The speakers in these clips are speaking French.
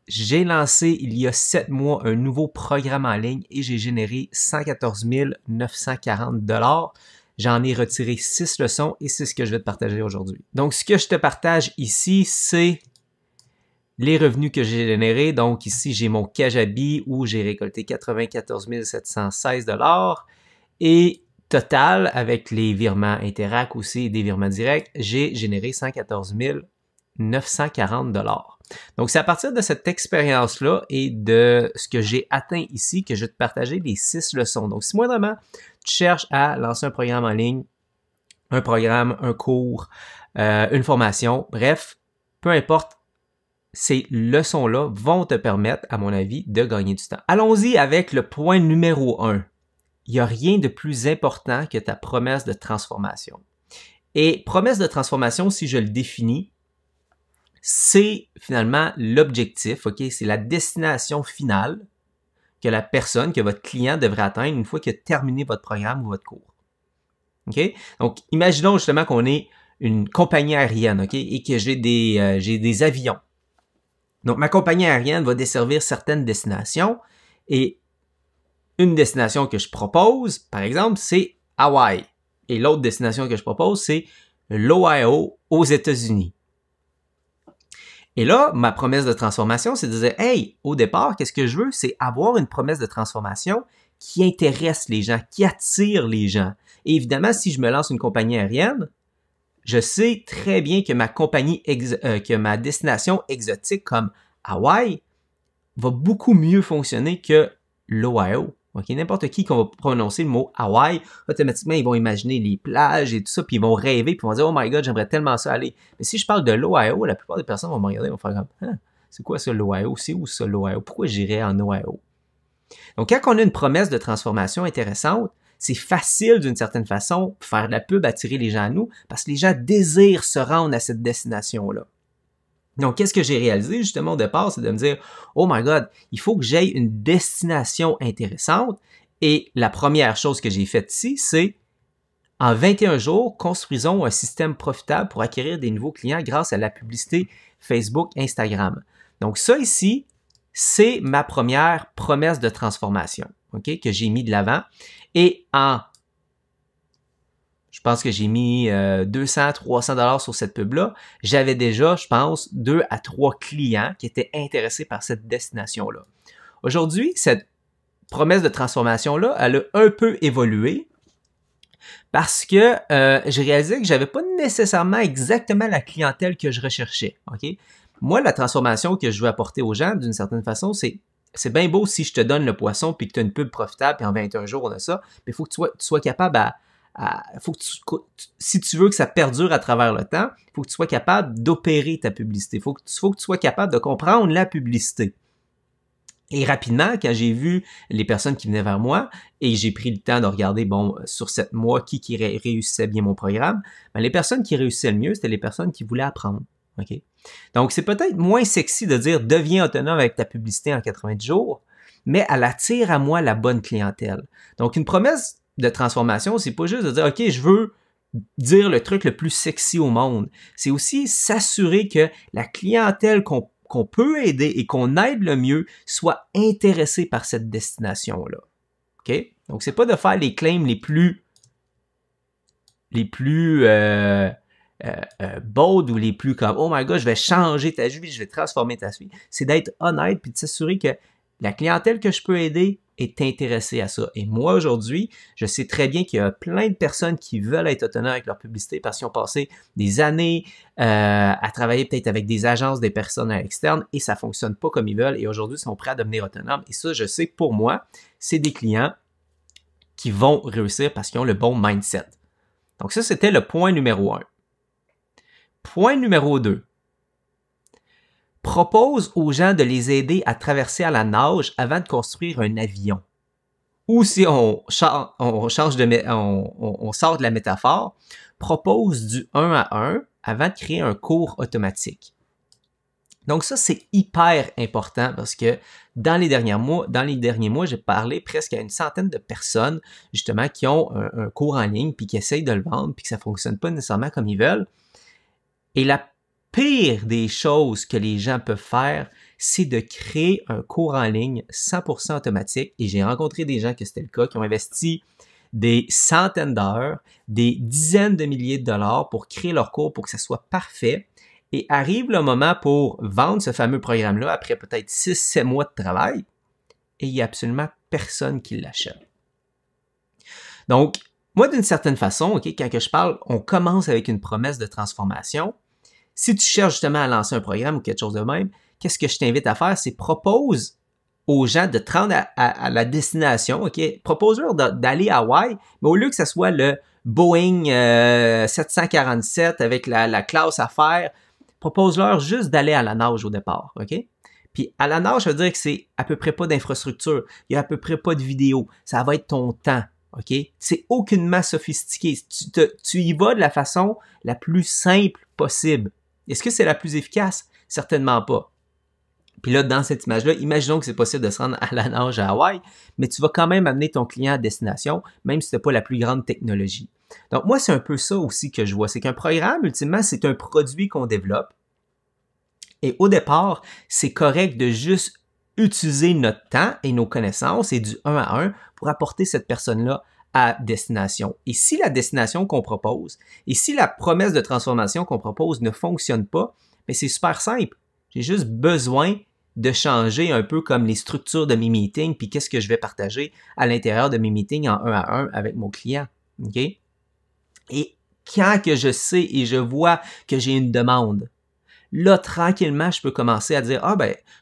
j'ai lancé il y a 7 mois un nouveau programme en ligne et j'ai généré 114 940 $. J'en ai retiré 6 leçons et c'est ce que je vais te partager aujourd'hui. Donc, ce que je te partage ici, c'est les revenus que j'ai générés. Donc, ici, j'ai mon Kajabi où j'ai récolté 94 716 $. Et total, avec les virements Interac aussi et des virements directs, j'ai généré 114 940 $. Donc, c'est à partir de cette expérience-là et de ce que j'ai atteint ici que je vais te partager les 6 leçons. Donc, si moindrement, tu cherches à lancer un programme en ligne, un programme, un cours, une formation, bref, peu importe, ces leçons-là vont te permettre, à mon avis, de gagner du temps. Allons-y avec le point numéro 1. Il n'y a rien de plus important que ta promesse de transformation. Et promesse de transformation, si je le définis, c'est finalement l'objectif, ok? C'est la destination finale que la personne, que votre client devrait atteindre une fois qu'il a terminé votre programme ou votre cours. Ok? Donc, imaginons justement qu'on est une compagnie aérienne, ok? Et que j'ai des avions. Donc, ma compagnie aérienne va desservir certaines destinations et une destination que je propose, par exemple, c'est Hawaï. Et l'autre destination que je propose, c'est l'Ohio aux États-Unis. Et là, ma promesse de transformation, c'est de dire, hey, au départ, qu'est-ce que je veux? C'est avoir une promesse de transformation qui intéresse les gens, qui attire les gens. Et évidemment, si je me lance une compagnie aérienne, je sais très bien que que ma destination exotique comme Hawaï va beaucoup mieux fonctionner que l'Ohio. Okay? N'importe qui qu'on va prononcer le mot Hawaï, automatiquement, ils vont imaginer les plages et tout ça, puis ils vont rêver, puis ils vont dire « Oh my God, j'aimerais tellement ça aller. » Mais si je parle de l'Ohio, la plupart des personnes vont me regarder et vont faire comme « Ah, c'est quoi ça l'Ohio? C'est où ça l'Ohio? Pourquoi j'irais en Ohio? » Donc, quand on a une promesse de transformation intéressante, c'est facile d'une certaine façon de faire de la pub, attirer les gens à nous, parce que les gens désirent se rendre à cette destination-là. Donc, qu'est-ce que j'ai réalisé justement au départ, c'est de me dire, oh my God, il faut que j'aie une destination intéressante. Et la première chose que j'ai faite ici, c'est en 21 jours, construisons un système profitable pour acquérir des nouveaux clients grâce à la publicité Facebook, Instagram. Donc, ça ici, c'est ma première promesse de transformation, ok, que j'ai mis de l'avant. Et je pense que j'ai mis 200, 300 $ sur cette pub-là. J'avais déjà, je pense, 2 à 3 clients qui étaient intéressés par cette destination-là. Aujourd'hui, cette promesse de transformation-là, elle a un peu évolué parce que j'ai réalisé que j'avais pas nécessairement exactement la clientèle que je recherchais. Ok? Moi, la transformation que je veux apporter aux gens, d'une certaine façon, c'est bien beau si je te donne le poisson puis que tu as une pub profitable puis en 21 jours, on a ça, mais il faut que tu sois capable faut que si tu veux que ça perdure à travers le temps, il faut que tu sois capable d'opérer ta publicité. Il faut que tu sois capable de comprendre la publicité. Et rapidement, quand j'ai vu les personnes qui venaient vers moi et j'ai pris le temps de regarder, bon, sur 7 mois, qui réussissait bien mon programme, ben, les personnes qui réussissaient le mieux, c'était les personnes qui voulaient apprendre. Okay? Donc, c'est peut-être moins sexy de dire « deviens autonome avec ta publicité en 90 jours », mais elle attire à moi la bonne clientèle. Donc, une promesse de transformation, c'est pas juste de dire « OK, je veux dire le truc le plus sexy au monde ». C'est aussi s'assurer que la clientèle qu'on peut aider et qu'on aide le mieux soit intéressée par cette destination-là. OK? Donc, c'est pas de faire les claims les plus bold ou les plus comme « Oh my God, je vais changer ta vie, je vais transformer ta vie ». C'est d'être honnête puis de s'assurer que la clientèle que je peux aider est intéressée à ça. Et moi, aujourd'hui, je sais très bien qu'il y a plein de personnes qui veulent être autonomes avec leur publicité parce qu'ils ont passé des années à travailler peut-être avec des agences, des personnes externes et ça fonctionne pas comme ils veulent et aujourd'hui, ils sont prêts à devenir autonomes. Et ça, je sais que pour moi, c'est des clients qui vont réussir parce qu'ils ont le bon mindset. Donc ça, c'était le point numéro 1. Point numéro 2. Propose aux gens de les aider à traverser à la nage avant de construire un avion. Ou si on sort de la métaphore, propose du 1 à 1 avant de créer un cours automatique. Donc ça, c'est hyper important parce que dans les derniers mois, j'ai parlé presque à une centaine de personnes justement qui ont un cours en ligne puis qui essayent de le vendre puis que ça fonctionne pas nécessairement comme ils veulent. Et la pire des choses que les gens peuvent faire, c'est de créer un cours en ligne 100% automatique. Et j'ai rencontré des gens que c'était le cas, qui ont investi des centaines d'heures, des dizaines de milliers de dollars pour créer leur cours pour que ça soit parfait. Et arrive le moment pour vendre ce fameux programme-là après peut-être 6-7 mois de travail et il n'y a absolument personne qui l'achète. Donc, moi, d'une certaine façon, okay, quand que je parle, on commence avec une promesse de transformation. Si tu cherches justement à lancer un programme ou quelque chose de même, qu'est-ce que je t'invite à faire? C'est propose aux gens de te rendre à la destination, ok? Propose-leur d'aller à Hawaï, mais au lieu que ce soit le Boeing 747 avec la classe à faire, propose-leur juste d'aller à la nage au départ, ok? Puis à la nage, ça veut dire que c'est à peu près pas d'infrastructure, il y a à peu près pas de vidéo, ça va être ton temps, ok? C'est aucunement sophistiqué, tu y vas de la façon la plus simple possible. Est-ce que c'est la plus efficace? Certainement pas. Puis là, dans cette image-là, imaginons que c'est possible de se rendre à la nage à Hawaï, mais tu vas quand même amener ton client à destination, même si tu n'as pas la plus grande technologie. Donc moi, c'est un peu ça aussi que je vois. C'est qu'un programme, ultimement, c'est un produit qu'on développe. Et au départ, c'est correct de juste utiliser notre temps et nos connaissances et du 1 à 1 pour apporter cette personne-là à destination. Et si la destination qu'on propose, et si la promesse de transformation qu'on propose ne fonctionne pas, bien c'est super simple. J'ai juste besoin de changer un peu comme les structures de mes meetings, puis qu'est-ce que je vais partager à l'intérieur de mes meetings en 1 à 1 avec mon client. OK? Et quand que je sais et je vois que j'ai une demande, là, tranquillement, je peux commencer à dire,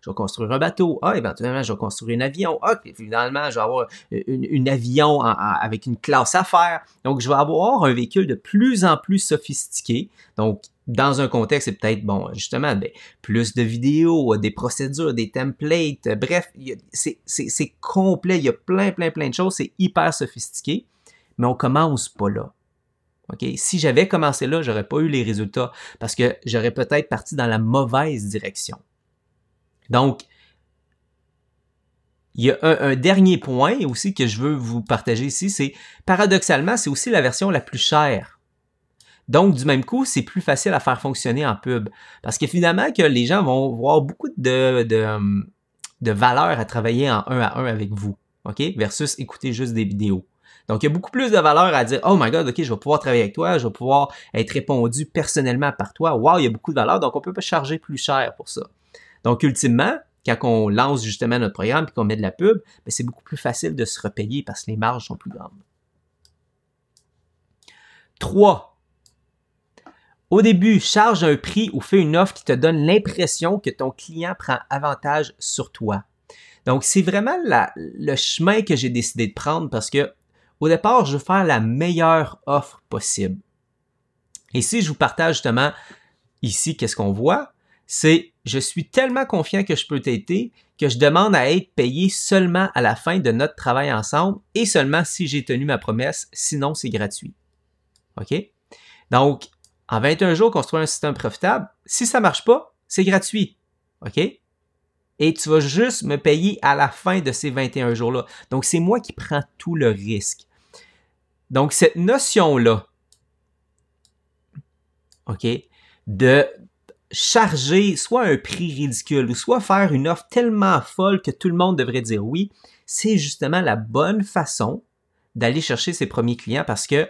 je vais construire un bateau. Éventuellement, je vais construire un avion. Puis finalement, je vais avoir un avion avec une classe à faire. Donc, je vais avoir un véhicule de plus en plus sophistiqué. Donc, dans un contexte, c'est peut-être, justement, plus de vidéos, des procédures, des templates. Bref, c'est complet. Il y a plein de choses. C'est hyper sophistiqué. Mais on commence pas là. Okay? Si j'avais commencé là, j'aurais pas eu les résultats parce que j'aurais peut-être parti dans la mauvaise direction. Donc, il y a un dernier point aussi que je veux vous partager ici, c'est paradoxalement, c'est aussi la version la plus chère. Donc, du même coup, c'est plus facile à faire fonctionner en pub parce que finalement, que les gens vont voir beaucoup de valeur à travailler en 1 à 1 avec vous, ok, versus écouter juste des vidéos. Donc, il y a beaucoup plus de valeur à dire « Oh my God, ok, je vais pouvoir travailler avec toi, je vais pouvoir être répondu personnellement par toi. Wow, il y a beaucoup de valeur, donc on peut pas charger plus cher pour ça. » Donc, ultimement, quand on lance justement notre programme et qu'on met de la pub, c'est beaucoup plus facile de se repayer parce que les marges sont plus grandes. 3. Au début, charge un prix ou fais une offre qui te donne l'impression que ton client prend avantage sur toi. Donc, c'est vraiment le chemin que j'ai décidé de prendre parce que au départ, je veux faire la meilleure offre possible. Et si je vous partage justement ici, qu'est-ce qu'on voit? C'est, je suis tellement confiant que je peux t'aider que je demande à être payé seulement à la fin de notre travail ensemble et seulement si j'ai tenu ma promesse, sinon c'est gratuit. OK? Donc, en 21 jours, construire un système profitable, si ça marche pas, c'est gratuit. OK? Et tu vas juste me payer à la fin de ces 21 jours-là. Donc, c'est moi qui prends tout le risque. Donc, cette notion-là, OK, de charger soit un prix ridicule ou soit faire une offre tellement folle que tout le monde devrait dire oui, c'est justement la bonne façon d'aller chercher ses premiers clients parce que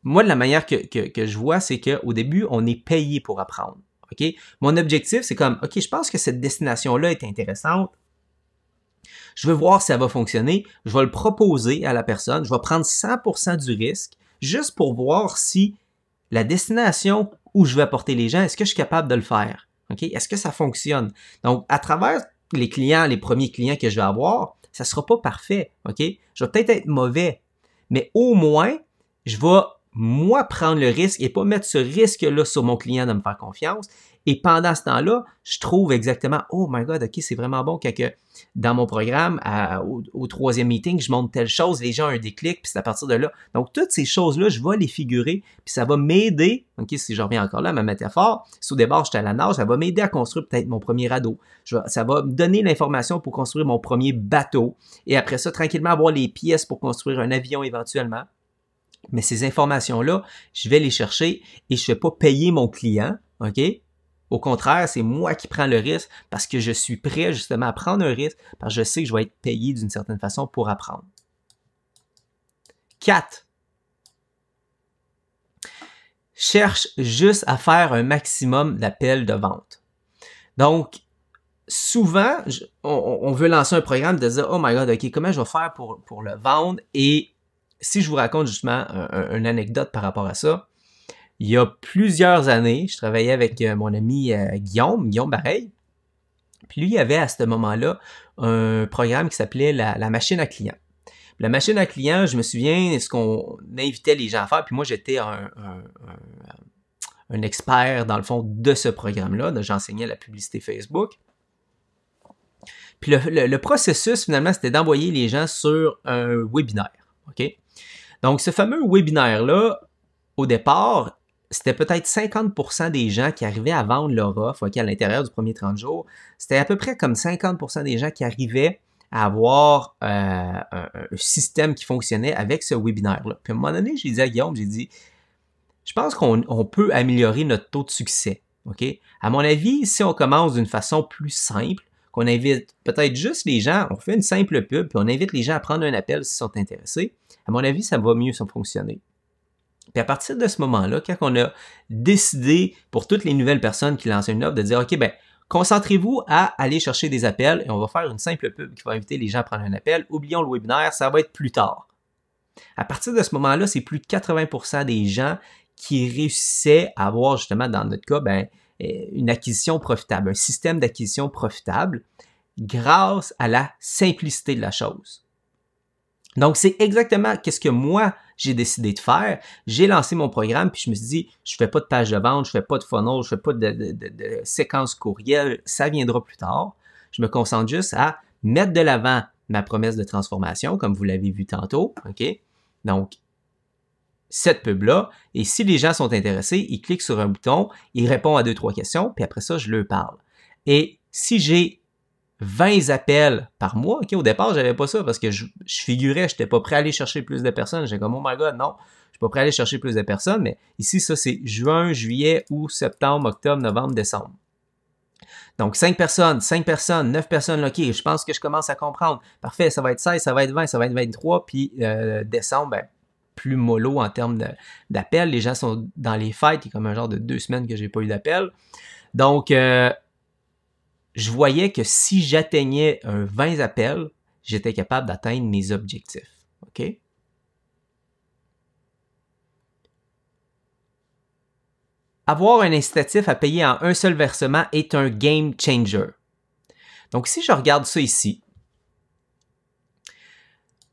moi, de la manière que je vois, c'est qu'au début, on est payé pour apprendre. OK? Mon objectif, c'est comme, OK, je pense que cette destination-là est intéressante. Je veux voir si ça va fonctionner. Je vais le proposer à la personne. Je vais prendre 100% du risque juste pour voir si la destination où je vais apporter les gens, est-ce que je suis capable de le faire? OK? Est-ce que ça fonctionne? Donc, à travers les clients, les premiers clients que je vais avoir, ça sera pas parfait. OK? Je vais peut-être être mauvais. Mais au moins, je vais moi prendre le risque et pas mettre ce risque-là sur mon client de me faire confiance. Et pendant ce temps-là, je trouve exactement, oh my God, OK, c'est vraiment bon quand dans mon programme, au 3e meeting, je montre telle chose, les gens ont un déclic, puis c'est à partir de là. Donc, toutes ces choses-là, je vais les figurer, puis ça va m'aider, OK, si je reviens encore là à ma métaphore, si au départ, j'étais à la nage, ça va m'aider à construire peut-être mon premier radeau. Ça va me donner l'information pour construire mon premier bateau. Et après ça, tranquillement, avoir les pièces pour construire un avion éventuellement. Mais ces informations-là, je vais les chercher et je ne vais pas payer mon client, OK? Au contraire, c'est moi qui prends le risque parce que je suis prêt justement à prendre un risque parce que je sais que je vais être payé d'une certaine façon pour apprendre. 4. Cherche juste à faire un maximum d'appels de vente. Donc, souvent, on veut lancer un programme de dire « Oh my God, OK, comment je vais faire pour le vendre? » Et si je vous raconte justement une anecdote par rapport à ça, il y a plusieurs années, je travaillais avec mon ami Guillaume Bareil. Puis lui, il y avait à ce moment-là un programme qui s'appelait la machine à clients. La machine à clients, je me souviens, ce qu'on invitait les gens à faire, puis moi, j'étais un expert, dans le fond, de ce programme-là. J'enseignais la publicité Facebook. Puis le processus, finalement, c'était d'envoyer les gens sur un webinaire. OK? Donc, ce fameux webinaire-là, au départ, c'était peut-être 50% des gens qui arrivaient à vendre leur offre, OK, à l'intérieur du premier 30 jours. C'était à peu près comme 50% des gens qui arrivaient à avoir un système qui fonctionnait avec ce webinaire-là. Puis à un moment donné, j'ai dit à Guillaume, j'ai dit, je pense qu'on peut améliorer notre taux de succès. OK? À mon avis, si on commence d'une façon plus simple, qu'on invite peut-être juste les gens, on fait une simple pub, puis on invite les gens à prendre un appel s'ils sont intéressés, à mon avis, ça va mieux fonctionner. Puis à partir de ce moment-là, quand on a décidé pour toutes les nouvelles personnes qui lancent une offre de dire, OK, ben concentrez-vous à aller chercher des appels et on va faire une simple pub qui va inviter les gens à prendre un appel. Oublions le webinaire, ça va être plus tard. À partir de ce moment-là, c'est plus de 80% des gens qui réussissaient à avoir justement, dans notre cas, ben, une acquisition profitable, un système d'acquisition profitable grâce à la simplicité de la chose. Donc, c'est exactement ce que moi, j'ai décidé de faire. J'ai lancé mon programme, puis je me suis dit, je fais pas de page de vente, je fais pas de funnel, je fais pas de séquence courriel, ça viendra plus tard. Je me concentre juste à mettre de l'avant ma promesse de transformation, comme vous l'avez vu tantôt, OK? Donc, cette pub-là, et si les gens sont intéressés, ils cliquent sur un bouton, ils répondent à 2-3 questions, puis après ça, je leur parle. Et si j'ai 20 appels par mois, OK, au départ, j'avais pas ça parce que je figurais, j'étais pas prêt à aller chercher plus de personnes. J'étais comme, oh my God, non, je suis pas prêt à aller chercher plus de personnes, mais ici, ça, c'est juin, juillet, août, septembre, octobre, novembre, décembre. Donc, 5 personnes, 9 personnes, OK, je pense que je commence à comprendre. Parfait, ça va être 16, ça va être 20, ça va être 23, puis décembre, ben, plus mollo en termes d'appels. Les gens sont dans les fêtes, il y a comme un genre de 2 semaines que j'ai pas eu d'appel. Donc, je voyais que si j'atteignais un 20 appels, j'étais capable d'atteindre mes objectifs. OK? Avoir un incitatif à payer en un seul versement est un game changer. Donc, si je regarde ça ici,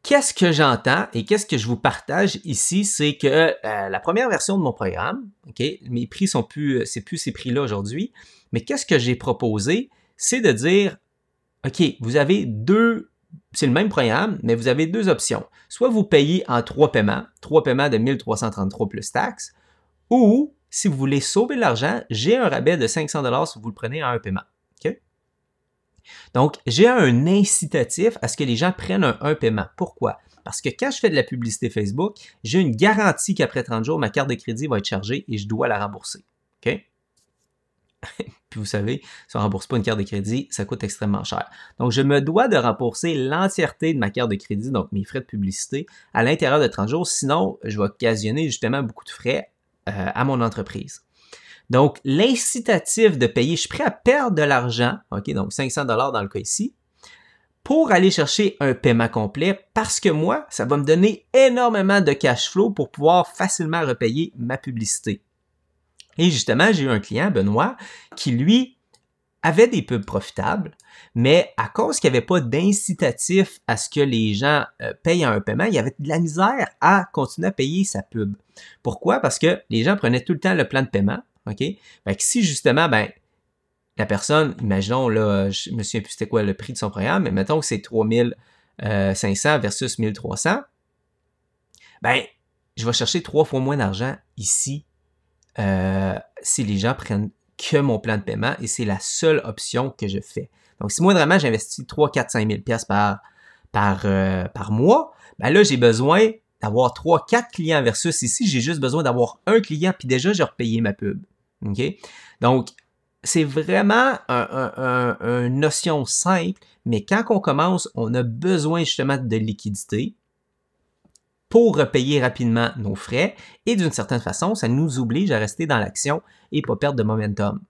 qu'est-ce que j'entends et qu'est-ce que je vous partage ici, c'est que la première version de mon programme, OK, mes prix sont plus, c'est plus ces prix-là aujourd'hui, mais qu'est-ce que j'ai proposé, c'est de dire, OK, vous avez c'est le même programme, mais vous avez 2 options. Soit vous payez en 3 paiements de 1333 plus taxes, ou si vous voulez sauver de l'argent, j'ai un rabais de 500$ si vous le prenez en un paiement. OK? Donc, j'ai un incitatif à ce que les gens prennent un paiement. Pourquoi? Parce que quand je fais de la publicité Facebook, j'ai une garantie qu'après 30 jours, ma carte de crédit va être chargée et je dois la rembourser. OK? Puis vous savez, si on ne rembourse pas une carte de crédit, ça coûte extrêmement cher. Donc, je me dois de rembourser l'entièreté de ma carte de crédit, donc mes frais de publicité, à l'intérieur de 30 jours. Sinon, je vais occasionner justement beaucoup de frais à mon entreprise. Donc, l'incitatif de payer, je suis prêt à perdre de l'argent, OK, donc 500$ dans le cas ici, pour aller chercher un paiement complet parce que moi, ça va me donner énormément de cash flow pour pouvoir facilement repayer ma publicité. Et justement, j'ai eu un client, Benoît, qui lui avait des pubs profitables, mais à cause qu'il n'y avait pas d'incitatif à ce que les gens payent un paiement, il y avait de la misère à continuer à payer sa pub. Pourquoi? Parce que les gens prenaient tout le temps le plan de paiement, OK? Fait que si justement, ben, la personne, imaginons, là, je me souviens plus c'était quoi le prix de son programme, mais mettons que c'est 3500 versus 1300, ben, je vais chercher 3 fois moins d'argent ici si les gens prennent que mon plan de paiement et c'est la seule option que je fais. Donc, si moi, vraiment, j'investis 3, 4, 5 000 pièces par mois, ben là, j'ai besoin d'avoir 3, 4 clients versus ici, j'ai juste besoin d'avoir un client puis déjà, j'ai repayé ma pub. OK? Donc, c'est vraiment une notion simple, mais quand on commence, on a besoin justement de liquidité pour repayer rapidement nos frais et d'une certaine façon, ça nous oblige à rester dans l'action et pas perdre de momentum.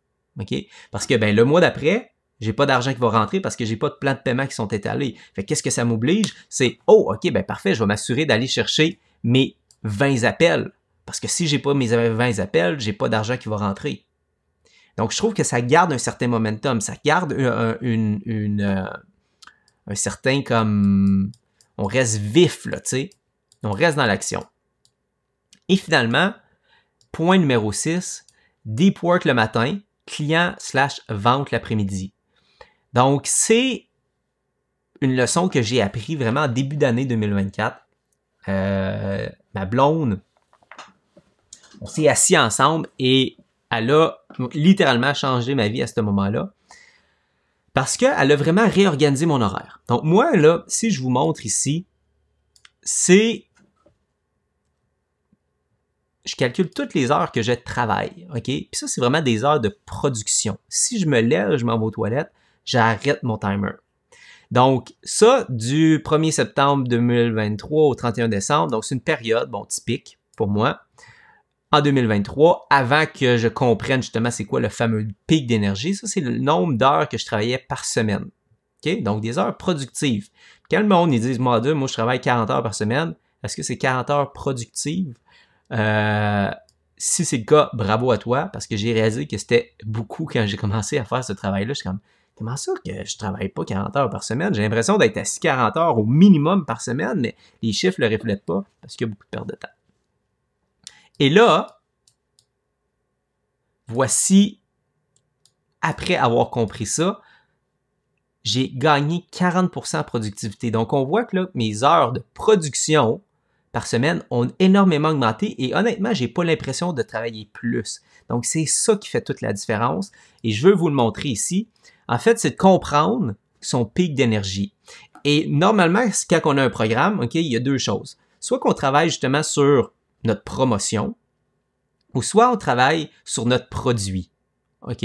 OK? Parce que le mois d'après, j'ai pas d'argent qui va rentrer parce que j'ai pas de plan de paiement qui sont étalés. Fait qu'est-ce que ça m'oblige? C'est OK, parfait, je vais m'assurer d'aller chercher mes 20 appels. Parce que si j'ai pas mes 20 appels, j'ai pas d'argent qui va rentrer. Donc, je trouve que ça garde un certain momentum, ça garde un certain comme... On reste vif, là, tu sais. On reste dans l'action. Et finalement, point numéro 6, deep work le matin, client/vente l'après-midi. Donc, c'est une leçon que j'ai appris vraiment en début d'année 2024. Ma blonde, on s'est assis ensemble et elle a littéralement changé ma vie à ce moment-là. Parce qu'elle a vraiment réorganisé mon horaire. Donc moi, là, si je vous montre ici, c'est... Je calcule toutes les heures que je travaille, OK? Puis ça, c'est vraiment des heures de production. Si je me lève, je m'en vais aux toilettes, j'arrête mon timer. Donc ça, du 1er septembre 2023 au 31 décembre, donc c'est une période, typique pour moi, en 2023, avant que je comprenne justement c'est quoi le fameux pic d'énergie. Ça, c'est le nombre d'heures que je travaillais par semaine. OK? Donc, des heures productives. Quand le monde, ils disent, moi, je travaille 40 heures par semaine, est-ce que c'est 40 heures productives? Si c'est le cas, bravo à toi, parce que j'ai réalisé que c'était beaucoup quand j'ai commencé à faire ce travail-là. Je suis comme, comment ça que je travaille pas 40 heures par semaine? J'ai l'impression d'être assis 40 heures au minimum par semaine, mais les chiffres ne le reflètent pas parce qu'il y a beaucoup de perte de temps. Et là, voici, après avoir compris ça, j'ai gagné 40% en productivité. Donc, on voit que là, mes heures de production par semaine ont énormément augmenté et honnêtement, j'ai pas l'impression de travailler plus. Donc, c'est ça qui fait toute la différence et je veux vous le montrer ici. En fait, c'est de comprendre son pic d'énergie. Et normalement, quand on a un programme, OK, il y a deux choses. Soit qu'on travaille justement sur notre promotion, ou soit on travaille sur notre produit. OK?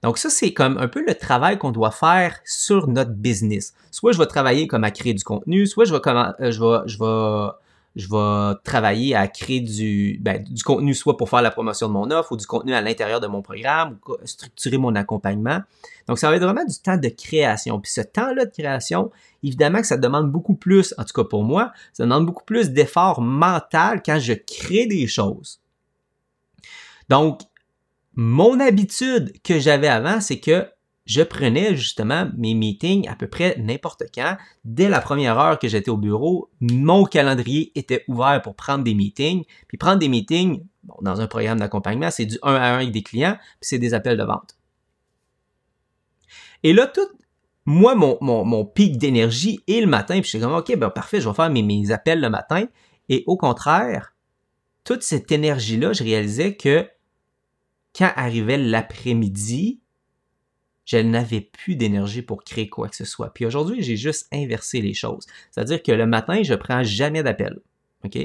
Donc ça, c'est comme un peu le travail qu'on doit faire sur notre business. Soit je vais travailler comme à créer du contenu, soit je vais travailler à créer du contenu soit pour faire la promotion de mon offre ou du contenu à l'intérieur de mon programme ou structurer mon accompagnement. Donc, ça va être vraiment du temps de création. Puis ce temps-là de création, évidemment que ça demande beaucoup plus, en tout cas pour moi, ça demande beaucoup plus d'effort mental quand je crée des choses. Donc, mon habitude que j'avais avant, c'est que je prenais justement mes meetings à peu près n'importe quand. Dès la première heure que j'étais au bureau, mon calendrier était ouvert pour prendre des meetings. Puis prendre des meetings, dans un programme d'accompagnement, c'est du 1 à 1 avec des clients, puis c'est des appels de vente. Et là, moi, mon pic d'énergie est le matin, puis je suis comme, OK, parfait, je vais faire mes appels le matin. Et au contraire, toute cette énergie-là, je réalisais que quand arrivait l'après-midi, je n'avais plus d'énergie pour créer quoi que ce soit. Puis aujourd'hui, j'ai juste inversé les choses. C'est-à-dire que le matin, je prends jamais d'appel. OK?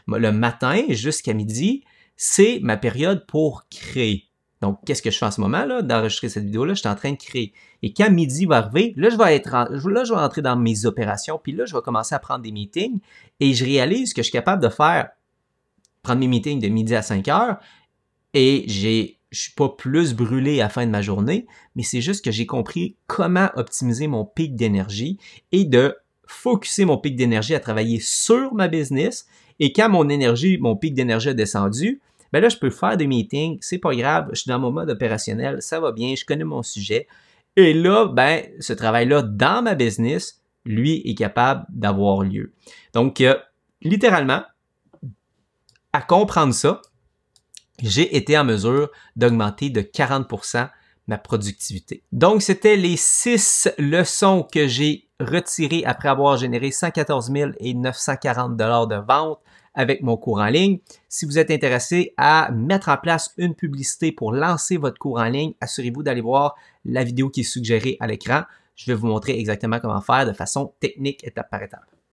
Le matin, jusqu'à midi, c'est ma période pour créer. Donc, qu'est-ce que je fais en ce moment là d'enregistrer cette vidéo-là? Je suis en train de créer. Et quand midi va arriver, là, je vais entrer dans mes opérations, puis là, je vais commencer à prendre des meetings et je réalise que je suis capable de prendre mes meetings de midi à 5 heures et je suis pas plus brûlé à la fin de ma journée, mais c'est juste que j'ai compris comment optimiser mon pic d'énergie et de focuser mon pic d'énergie à travailler sur ma business. Et quand mon pic d'énergie a descendu, là, je peux faire des meetings, c'est pas grave, je suis dans mon mode opérationnel, ça va bien, je connais mon sujet. Et là, ce travail-là dans ma business, lui, est capable d'avoir lieu. Donc, littéralement, à comprendre ça, j'ai été en mesure d'augmenter de 40% ma productivité. Donc, c'était les 6 leçons que j'ai retirées après avoir généré 114 940 $ de vente avec mon cours en ligne. Si vous êtes intéressé à mettre en place une publicité pour lancer votre cours en ligne, assurez-vous d'aller voir la vidéo qui est suggérée à l'écran. Je vais vous montrer exactement comment faire de façon technique, étape par étape.